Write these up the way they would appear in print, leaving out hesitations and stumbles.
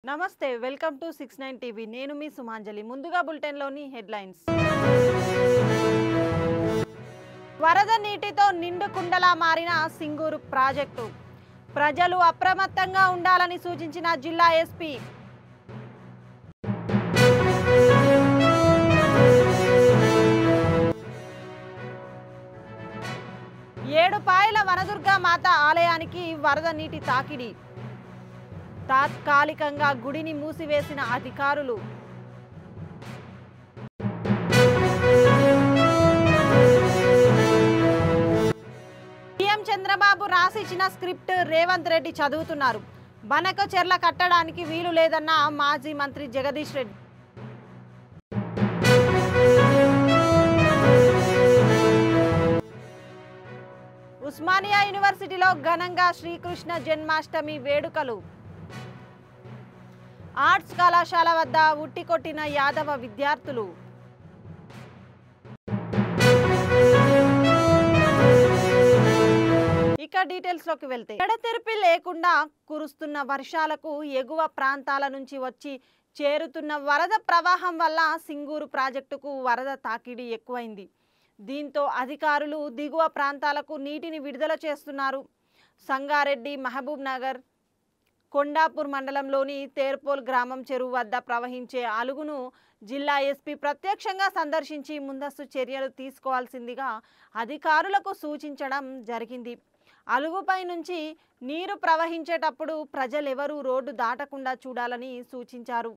నమస్తే welcome to 69 TV నేను మీ సుమాంజలి ముందుగా బులెటిన్ లోని హెడ్లైన్స్ వరద నీటితో నిండు కుండలా మారిన సింగూరు ప్రాజెక్టు ప్రజలు అప్రమత్తంగా ఉండాలని సూచించిన జిల్లా ఎస్పీ ఏడుపాయల వనదుర్గా మాత ఆలయానికి వరద నీటి తాకిడి తాత్కాలికంగా గుడిని మూసివేసిన అధికారులు సీఎం చంద్రబాబు రాసిచ్చిన స్క్రిప్ట్ రేవంత్ రెడ్డి చదువుతున్నారు. బనకచెర్ల కట్టడానికి వీలు లేదన్న మాజీ మంత్రి జగదీష్ రెడ్డి. ఉస్మానియా యూనివర్సిటీలో ఘనంగా శ్రీకృష్ణ జన్మాష్టమి వేడుకలు. ఆర్ట్స్ కళాశాల వద్ద ఉట్టికొట్టిన యాదవ విద్యార్థులు. ఇక డీటెయిల్స్ లోకి వెళ్తే ఎడతెరిపి లేకుండా కురుస్తున్న వర్షాలకు ఎగువ ప్రాంతాల నుంచి వచ్చి చేరుతున్న వరద ప్రవాహం వల్ల సింగూరు ప్రాజెక్టుకు వరద తాకిడి ఎక్కువైంది. దీంతో అధికారులు దిగువ ప్రాంతాలకు నీటిని విడుదల చేస్తున్నారు. సంగారెడ్డి, మహబూబ్ నగర్, కొండాపూర్ మండలంలోని తేర్పోల్ గ్రామం చెరువు వద్ద ప్రవహించే అలుగును జిల్లా ఎస్పీ ప్రత్యక్షంగా సందర్శించి ముందస్తు చర్యలు తీసుకోవాల్సిందిగా అధికారులకు సూచించడం జరిగింది. అలుగుపై నుంచి నీరు ప్రవహించేటప్పుడు ప్రజలెవరూ రోడ్డు దాటకుండా చూడాలని సూచించారు.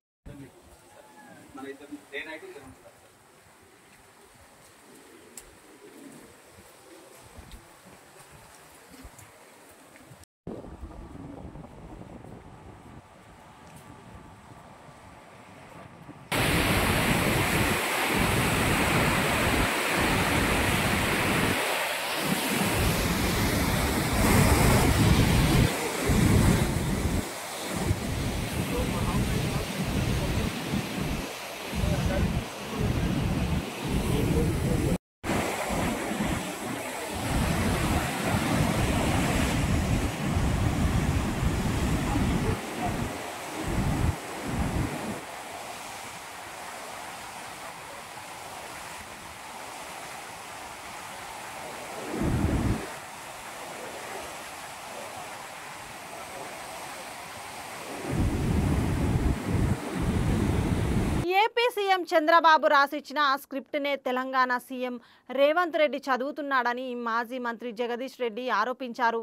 ఏపీ సీఎం చంద్రబాబు రాసిచ్చిన స్క్రిప్ట్నే తెలంగాణ సీఎం రేవంత్ రెడ్డి చదువుతున్నాడని మాజీ మంత్రి జగదీష్ రెడ్డి ఆరోపించారు.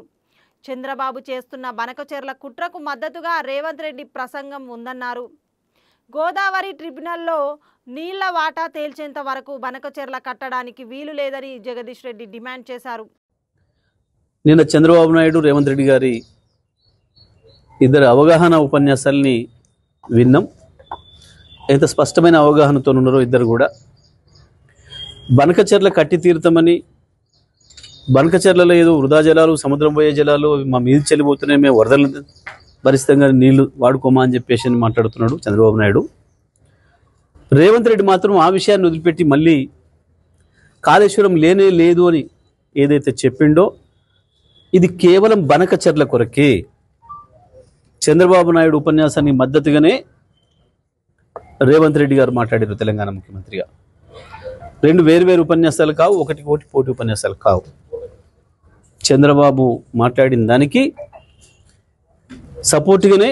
చంద్రబాబు చేస్తున్న బనకచెర్ల కుట్రకు మద్దతుగా రేవంత్ రెడ్డి ప్రసంగం ఉందన్నారు. గోదావరి ట్రిబ్యునల్లో నీళ్ల వాటా తేల్చేంత వరకు బనకచెర్ల కట్టడానికి వీలు లేదని జగదీష్ రెడ్డి డిమాండ్ చేశారు. నిన్న చంద్రబాబు నాయుడు, రేవంత్ రెడ్డి గారి ఇద్దరు అవగాహన ఉపన్యాసాలని విన్నాం. ఎంత స్పష్టమైన అవగాహనతో ఉన్నారో ఇద్దరు కూడా. బనకచెర్ల కట్టి తీరుతామని, బనకచెర్లలో ఏదో వృధా జలాలు, సముద్రం పోయే జలాలు మా మీద చెల్లిపోతున్నాయి, మేము వరదలు భరిస్తాంగా నీళ్లు వాడుకోమా అని చెప్పేసి మాట్లాడుతున్నాడు చంద్రబాబు నాయుడు. రేవంత్ రెడ్డి మాత్రం ఆ విషయాన్ని వదిలిపెట్టి మళ్ళీ కాళేశ్వరం లేనే లేదు అని ఏదైతే చెప్పిండో ఇది కేవలం బనకచెర్ల కొరకే. చంద్రబాబు నాయుడు ఉపన్యాసానికి మద్దతుగానే రేవంత్ రెడ్డి గారు మాట్లాడారు తెలంగాణ ముఖ్యమంత్రిగా. రెండు వేరు ఉపన్యాసాలు కావు, ఒకటి పోటీ ఉపన్యాసాలు కావు. చంద్రబాబు మాట్లాడిన దానికి సపోర్ట్గానే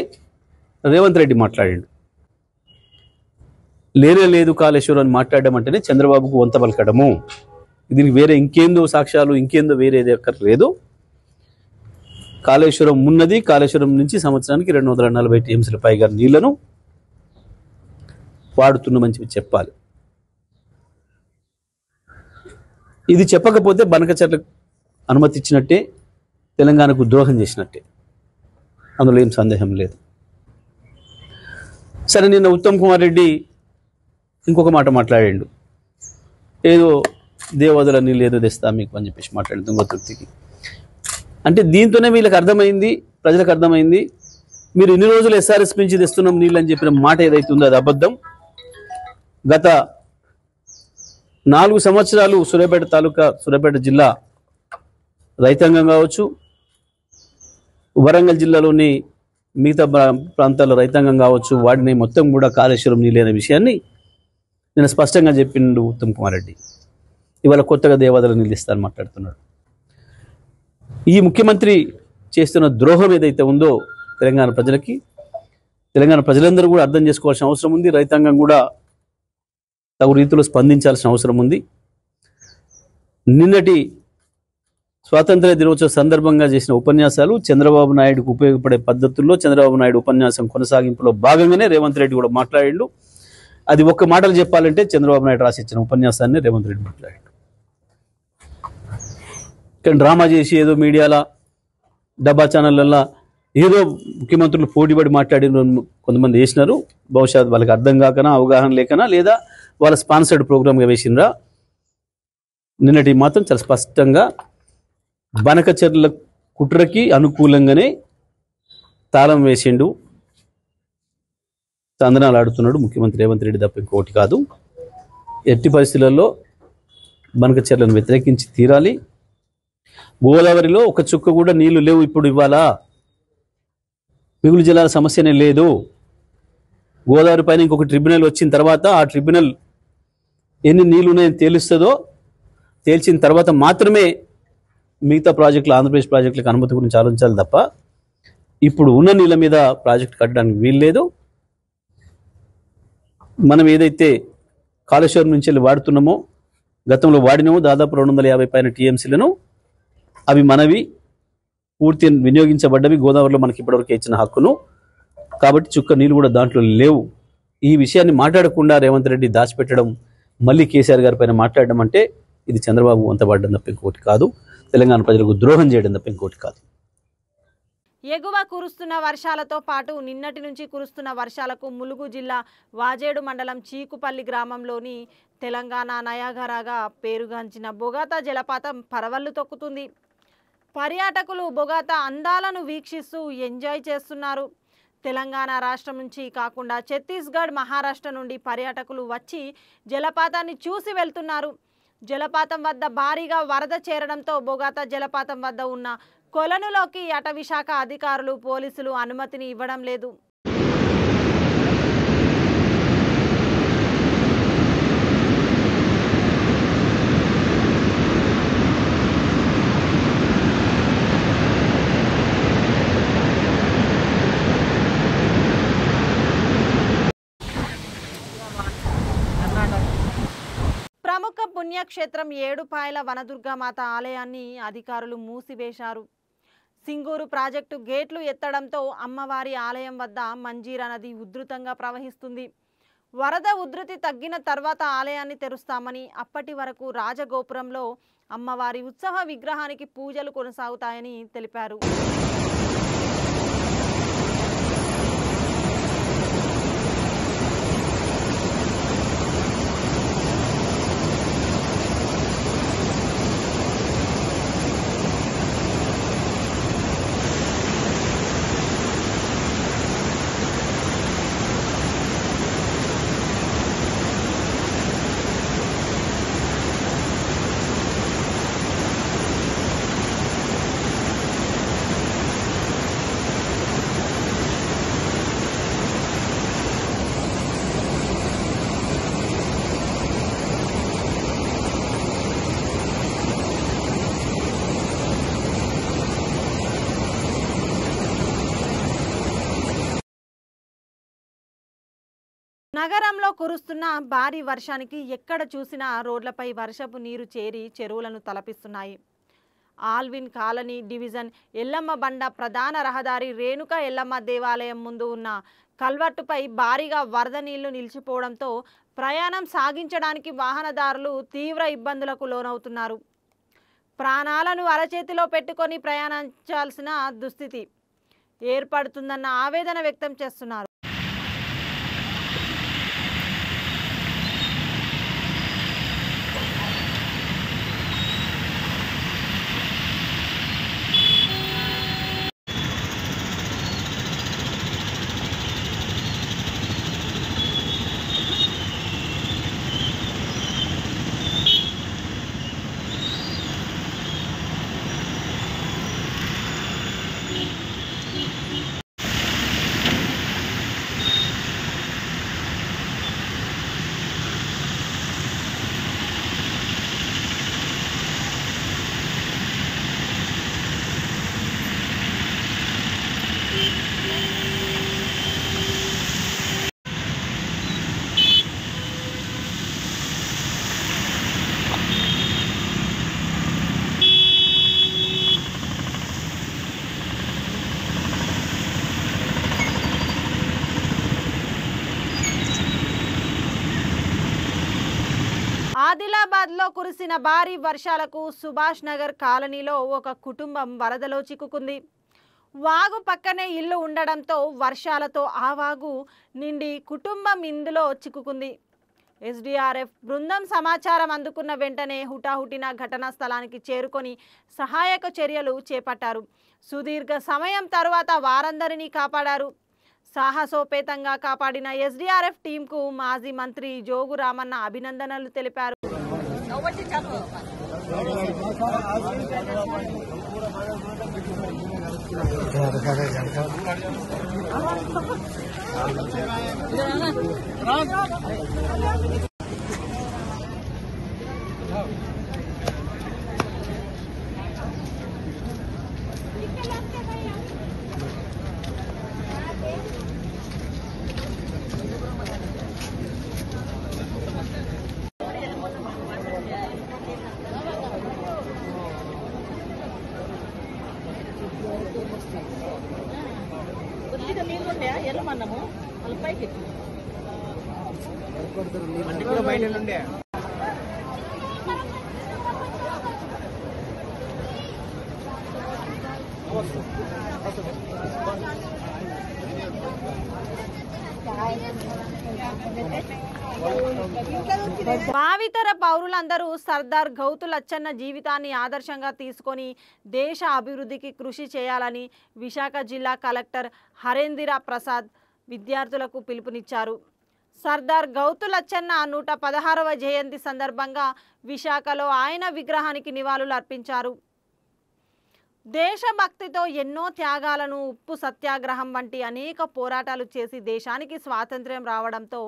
రేవంత్ రెడ్డి మాట్లాడాడు. లేనే లేదు కాళేశ్వరం అని మాట్లాడడం అంటేనే చంద్రబాబుకు వంత పలకడము. దీనికి వేరే ఇంకేందో సాక్ష్యాలు, ఇంకేందో వేరేది అక్కర్లేదు. కాళేశ్వరం ఉన్నది. కాళేశ్వరం నుంచి సంవత్సరానికి 240 టీఎంసీల పైగా నీళ్లను వాడుతున్నామని చెప్పాలి. ఇది చెప్పకపోతే బనకచెర్లకు అనుమతి ఇచ్చినట్టే, తెలంగాణకు ద్రోహం చేసినట్టే, అందులో ఏం సందేహం లేదు. సరే, నిన్న ఉత్తమ్ కుమార్ రెడ్డి ఇంకొక మాట మాట్లాడాడు. ఏదో దేవాదుల నీళ్ళు ఏదో తెస్తా మీకు అని చెప్పేసి మాట్లాడింది తుంగతుర్తికి. అంటే దీంతోనే వీళ్ళకి అర్థమైంది, ప్రజలకు అర్థమైంది, మీరు ఇన్ని రోజులు ఎస్ఆర్ఎస్ నుంచి తెస్తున్నాం నీళ్ళు అని చెప్పిన మాట ఏదైతే ఉందో అది అబద్ధం. గత 4 సంవత్సరాలు సూర్యాపేట తాలూకా, సూర్యాపేట జిల్లా రైతాంగం కావచ్చు, వరంగల్ జిల్లాలోని మిగతా ప్రాంతాల రైతాంగం కావచ్చు వాడిని మొత్తం కూడా కాళేశ్వరం నీళ్ళు అనే విషయాన్ని నేను స్పష్టంగా చెప్పిండు ఉత్తమ్ కుమార్ రెడ్డి. ఇవాళ కొత్తగా దేవాదాయ నీళ్ళు ఇస్తారని మాట్లాడుతున్నాడు. ఈ ముఖ్యమంత్రి చేస్తున్న ద్రోహం ఏదైతే ఉందో తెలంగాణ ప్రజలకి, తెలంగాణ ప్రజలందరూ కూడా అర్థం చేసుకోవాల్సిన అవసరం ఉంది. రైతాంగం కూడా తగు రీతిలో స్పందించాల్సిన అవసరం ఉంది. నిన్నటి స్వాతంత్ర దినోత్సవ సందర్భంగా చేసిన ఉపన్యాసాలు చంద్రబాబు నాయుడుకు ఉపయోగపడే పద్ధతుల్లో చంద్రబాబు నాయుడు ఉపన్యాసం కొనసాగింపులో భాగంగానే రేవంత్ రెడ్డి కూడా మాట్లాడిండు. అది ఒక్క మాటలు చెప్పాలంటే చంద్రబాబు నాయుడు రాసిచ్చిన ఉపన్యాసాన్ని రేవంత్ రెడ్డి మాట్లాడాడు. కానీ డ్రామా చేసి ఏదో మీడియాలో డబ్బా ఛానళ్ళల్లో ఏదో ముఖ్యమంత్రులు పోటీపడి మాట్లాడిన కొంతమంది వేసినారు. బహుశా వాళ్ళకి అర్థం కాకనా, అవగాహన లేకనా, లేదా వాళ్ళ స్పాన్సర్డ్ ప్రోగ్రామ్గా వేసినరా. నిన్నటి మాత్రం చాలా స్పష్టంగా బనకచెర్ల కుట్రకి అనుకూలంగానే తాళం వేసిండు, తందనాలు ఆడుతున్నాడు ముఖ్యమంత్రి రేవంత్ రెడ్డి తప్ప ఇంకోటి కాదు. ఎట్టి పరిస్థితులలో బనకచెర్లను వ్యతిరేకించి తీరాలి. గోదావరిలో ఒక చుక్క కూడా నీళ్లు లేవు ఇప్పుడు. ఇవ్వాలా మిగులు జలాల సమస్యనే లేదు. గోదావరి పైన ఇంకొక ట్రిబ్యునల్ వచ్చిన తర్వాత ఆ ట్రిబ్యునల్ ఎన్ని నీళ్లు ఉన్నాయని తేలుస్తుందో, తేల్చిన తర్వాత మాత్రమే మిగతా ప్రాజెక్టులు, ఆంధ్రప్రదేశ్ ప్రాజెక్టులకు అనుమతి గురించి ఆలోచించాలి తప్ప ఇప్పుడు ఉన్న నీళ్ళ మీద ప్రాజెక్టు కట్టడానికి వీల్లేదు. మనం ఏదైతే కాళేశ్వరం నుంచి వెళ్ళి వాడుతున్నామో, గతంలో వాడినామో దాదాపు 250 పైన టీఎంసీలను, అవి మనవి, పూర్తి వినియోగించబడ్డవి, గోదావరిలో మనకి ఇప్పటివరకు ఇచ్చిన హక్కును. కాబట్టి చుక్క నీళ్ళు కూడా దాంట్లో లేవు. ఈ విషయాన్ని మాట్లాడకుండా రేవంత్ రెడ్డి దాచిపెట్టడం, మళ్ళీ కేసీఆర్ గారి పైన మాట్లాడడం అంటే ఇది చంద్రబాబు వంతపడడం తప్ప ఇంకోటి కాదు, తెలంగాణ ప్రజలకు ద్రోహం చేయడం తప్ప ఇంకోటి కాదు. ఎగువ కురుస్తున్న వర్షాలతో పాటు నిన్నటి నుంచి కురుస్తున్న వర్షాలకు ములుగు జిల్లా వాజేడు మండలం చీకుపల్లి గ్రామంలోని తెలంగాణ నయాగరాగా పేరుగాంచిన బొగాతా జలపాతం పరవళ్లు తొక్కుతుంది. పర్యాటకులు బొగాతా అందాలను వీక్షిస్తూ ఎంజాయ్ చేస్తున్నారు. తెలంగాణ రాష్ట్రం నుంచి కాకుండా ఛత్తీస్గఢ్, మహారాష్ట్ర నుండి పర్యాటకులు వచ్చి జలపాతాన్ని చూసి వెళ్తున్నారు. జలపాతం వద్ద భారీగా వరద చేరడంతో బొగాతా జలపాతం వద్ద ఉన్న కొలనులోకి అటవీ శాఖ అధికారులు, పోలీసులు అనుమతిని ఇవ్వడం లేదు. ప్రముఖ పుణ్యక్షేత్రం ఏడుపాయల వనదుర్గామాత ఆలయాన్ని అధికారులు మూసివేశారు. సింగూరు ప్రాజెక్టు గేట్లు ఎత్తడంతో అమ్మవారి ఆలయం వద్ద మంజీరా నది ఉధృతంగా ప్రవహిస్తుంది. వరద ఉధృతి తగ్గిన తర్వాత ఆలయాన్ని తెరుస్తామని, అప్పటి వరకు రాజగోపురంలో అమ్మవారి ఉత్సవ విగ్రహానికి పూజలు కొనసాగుతాయని తెలిపారు. నగరంలో కురుస్తున్న భారీ వర్షానికి ఎక్కడ చూసినా రోడ్లపై వర్షపు నీరు చేరి చెరువులను తలపిస్తున్నాయి. ఆల్విన్ కాలనీ డివిజన్ ఎల్లమ్మ బండ ప్రధాన రహదారి రేణుక ఎల్లమ్మ దేవాలయం ముందు ఉన్న కల్వర్టుపై భారీగా వరద నీళ్లు నిలిచిపోవడంతో ప్రయాణం సాగించడానికి వాహనదారులు తీవ్ర ఇబ్బందులకు లోనవుతున్నారు. ప్రాణాలను అరచేతిలో పెట్టుకొని ప్రయాణించాల్సిన దుస్థితి ఏర్పడుతుందన్న ఆవేదన వ్యక్తం చేస్తున్నారు. ఆదిలాబాద్లో కురిసిన భారీ వర్షాలకు సుభాష్ నగర్ కాలనీలో ఒక కుటుంబం వరదలో చిక్కుకుంది. వాగు పక్కనే ఇల్లు ఉండడంతో వర్షాలతో ఆ వాగు నిండి కుటుంబం ఇందులో చిక్కుకుంది. ఎస్డీఆర్ఎఫ్ బృందం సమాచారం అందుకున్న వెంటనే హుటాహుటిన ఘటనా స్థలానికి చేరుకొని సహాయక చర్యలు చేపట్టారు. సుదీర్ఘ సమయం తర్వాత వారందరినీ కాపాడారు. సాహసోపేతంగా కాపాడిన ఎస్డీఆర్ఎఫ్ టీంకు మాజీ మంత్రి జోగు రామన్న అభినందనలు తెలిపారు. భావితర పౌరులందరూ సర్దార్ గౌతు లచ్చన్న జీవితాన్ని ఆదర్శంగా తీసుకొని దేశ అభివృద్ధికి కృషి చేయాలని విశాఖ జిల్లా కలెక్టర్ హరేంద్ర ప్రసాద్ విద్యార్థులకు పిలుపునిచ్చారు. సర్దార్ గౌతు లచ్చన్న 116వ జయంతి సందర్భంగా విశాఖలో ఆయన విగ్రహానికి నివాళులు అర్పించారు. దేశభక్తితో ఎన్నో త్యాగాలను, ఉప్పు సత్యాగ్రహం వంటి అనేక పోరాటాలు చేసి దేశానికి స్వాతంత్ర్యం రావడంతో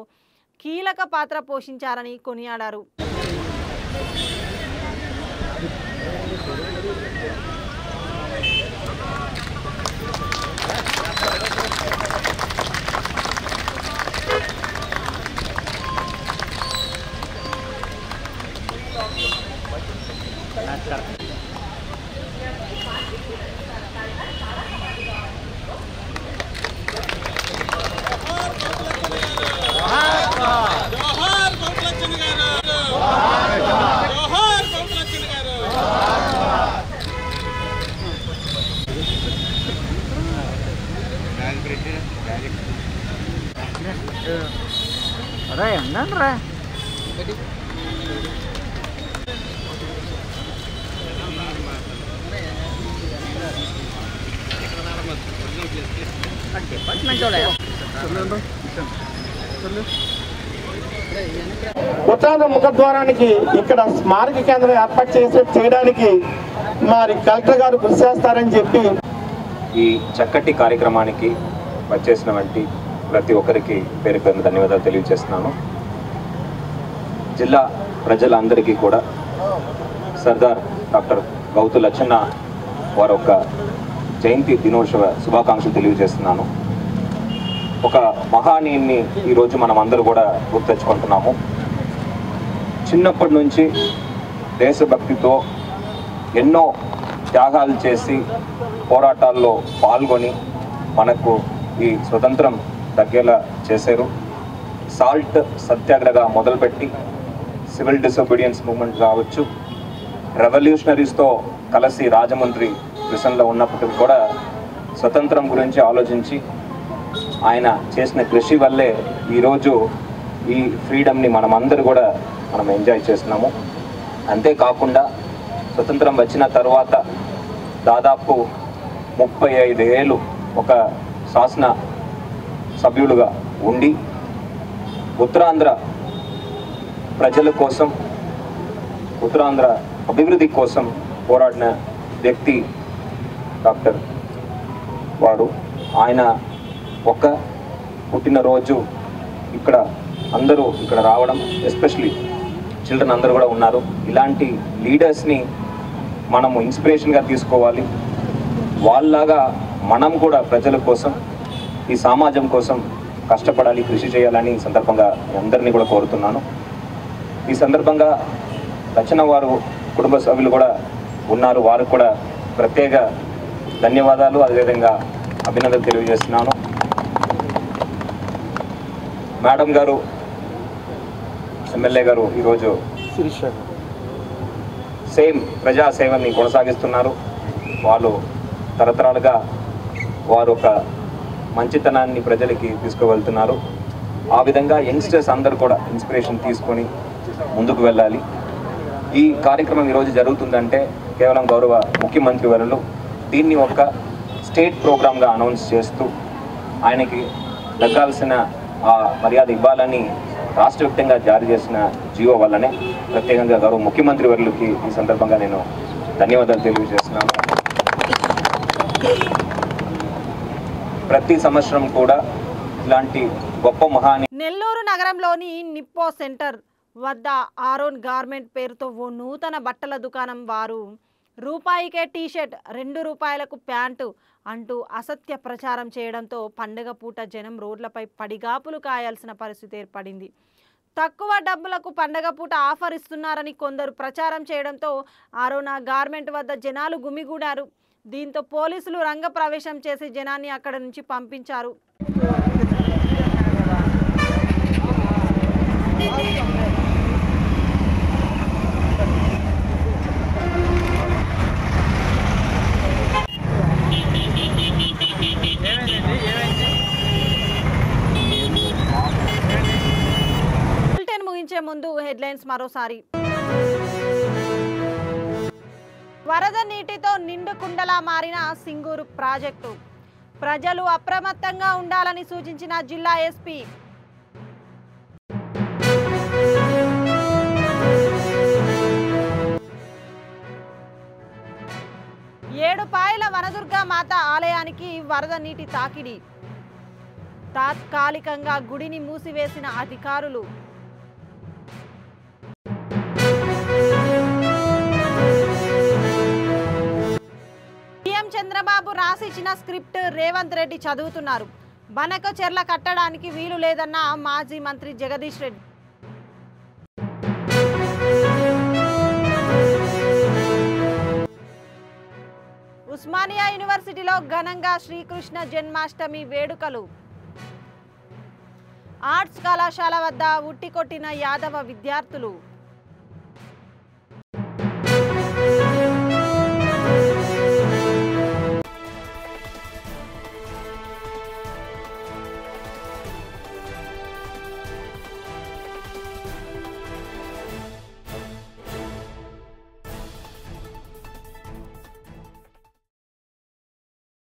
కీలక పాత్ర పోషించారని కొనియాడారు. ఉత్తరాంధ్ర ముఖద్వారానికి ఇక్కడ స్మారక కేంద్రం ఏర్పాటు చేయడానికి మరి కలెక్టర్ గారు కృషి చేస్తారని చెప్పి ఈ చక్కటి కార్యక్రమానికి వచ్చేసినటువంటి ప్రతి ఒక్కరికి పేరు పేరున ధన్యవాదాలు తెలియజేస్తున్నాను. జిల్లా ప్రజలందరికీ కూడా సర్దార్ డాక్టర్ గౌతు లచ్చన్న వారి యొక్క జయంతి దినోత్సవ శుభాకాంక్షలు తెలియజేస్తున్నాను. ఒక మహానీయుని ఈరోజు మనం అందరూ కూడా గుర్తెచ్చుకుంటున్నాము. చిన్నప్పటి నుంచి దేశభక్తితో ఎన్నో త్యాగాలు చేసి పోరాటాల్లో పాల్గొని మనకు ఈ స్వతంత్రం తగ్గేలా చేశారు. సాల్ట్ సత్యాగ్రహ మొదలుపెట్టి సివిల్ డిసొబీడియన్స్ మూవ్మెంట్ కావచ్చు, రెవల్యూషనరీస్తో కలిసి రాజమండ్రి మిషన్లో ఉన్నప్పటికీ కూడా స్వతంత్రం గురించి ఆలోచించి ఆయన చేసిన కృషి వల్లే ఈరోజు ఈ ఫ్రీడమ్ని మనమందరూ కూడా మనం ఎంజాయ్ చేస్తున్నాము. అంతేకాకుండా స్వతంత్రం వచ్చిన తర్వాత దాదాపు 35 ఏళ్ళు ఒక శాసన సభ్యులుగా ఉండి ఉత్తరాంధ్ర ప్రజల కోసం, ఉత్తరాంధ్ర అభివృద్ధి కోసం పోరాడిన వ్యక్తి డాక్టర్ వారు. ఆయన ఒక పుట్టినరోజు ఇక్కడ అందరూ ఇక్కడ రావడం, ఎస్పెషలీ చిల్డ్రన్ అందరూ కూడా ఉన్నారు. ఇలాంటి లీడర్స్ని మనము ఇన్స్పిరేషన్గా తీసుకోవాలి. వాళ్ళలాగా మనం కూడా ప్రజల కోసం, ఈ సమాజం కోసం కష్టపడాలి, కృషి చేయాలని ఈ సందర్భంగా అందరినీ కూడా కోరుతున్నాను. ఈ సందర్భంగా లచ్చన్న వారు కుటుంబ సభ్యులు కూడా ఉన్నారు. వారికి కూడా ప్రత్యేక ధన్యవాదాలు, అదేవిధంగా అభినందనలు తెలియజేస్తున్నాను. మేడం గారు, ఎమ్మెల్యే గారు ఈరోజు సేమ్ ప్రజాసేవని కొనసాగిస్తున్నారు. వాళ్ళు తరతరాలుగా వారు ఒక మంచితనాన్ని ప్రజలకి తీసుకువెళ్తున్నారు. ఆ విధంగా యంగ్స్టర్స్ అందరూ కూడా ఇన్స్పిరేషన్ తీసుకొని ముందుకు వెళ్ళాలి. ఈ కార్యక్రమం ఈరోజు జరుగుతుందంటే కేవలం గౌరవ ముఖ్యమంత్రి వర్యులు దీన్ని ఒక స్టేట్ ప్రోగ్రామ్గా అనౌన్స్ చేస్తూ ఆయనకి దక్కాల్సిన ఆ మర్యాద ఇవ్వాలని రాష్ట్ర వ్యాప్తంగా జారీ చేసిన జియో వల్లనే ప్రత్యేకంగా గౌరవ ముఖ్యమంత్రి వర్యులకి ఈ సందర్భంగా నేను ధన్యవాదాలు తెలియజేస్తున్నాను. ప్రతి సంవత్సరం కూడా ఇలాంటి గొప్ప మహాని నెల్లూరు నగరంలోని నిప్పో సెంటర్ వద్ద ఆరోన్ గార్మెంట్ పేరుతో ఓ నూతన బట్టల దుకాణం వారు రూపాయికే టీషర్ట్, 2 రూపాయలకు ప్యాంటు అంటూ అసత్య ప్రచారం చేయడంతో పండుగ పూట జనం రోడ్లపై పడిగాపులు కాయాల్సిన పరిస్థితి ఏర్పడింది. తక్కువ డబ్బులకు పండగ పూట ఆఫర్ ఇస్తున్నారని కొందరు ప్రచారం చేయడంతో ఆరోనా గార్మెంట్ వద్ద జనాలు గుమిగూడారు. దీంతో పోలీసులు రంగప్రవేశం చేసి జనాన్ని అక్కడ నుంచి పంపించారు. ముగించే ముందు హెడ్లైన్స్ మరోసారి. వరద నీటితో నిండు కుండలా మారిన సింగూరు ప్రాజెక్టు. ప్రజలు అప్రమత్తంగా ఉండాలని సూచించిన జిల్లా ఎస్పీ. ఏడుపాయల వనదుర్గా మాత ఆలయానికి వరద నీటి తాకిడి. తాత్కాలికంగా గుడిని మూసివేసిన అధికారులు. సీఎం చంద్రబాబు రాసిచ్చిన స్క్రిప్ట్ రేవంత్ రెడ్డి చదువుతున్నారు. బనకచెర్ల కట్టడానికి వీలు లేదన్న మాజీ మంత్రి జగదీష్ రెడ్డి. ఉస్మానియా యూనివర్సిటీలో ఘనంగా శ్రీకృష్ణ జన్మాష్టమి వేడుకలు. ఆర్ట్స్ కళాశాల వద్ద ఉట్టికొట్టిన యాదవ విద్యార్థులు.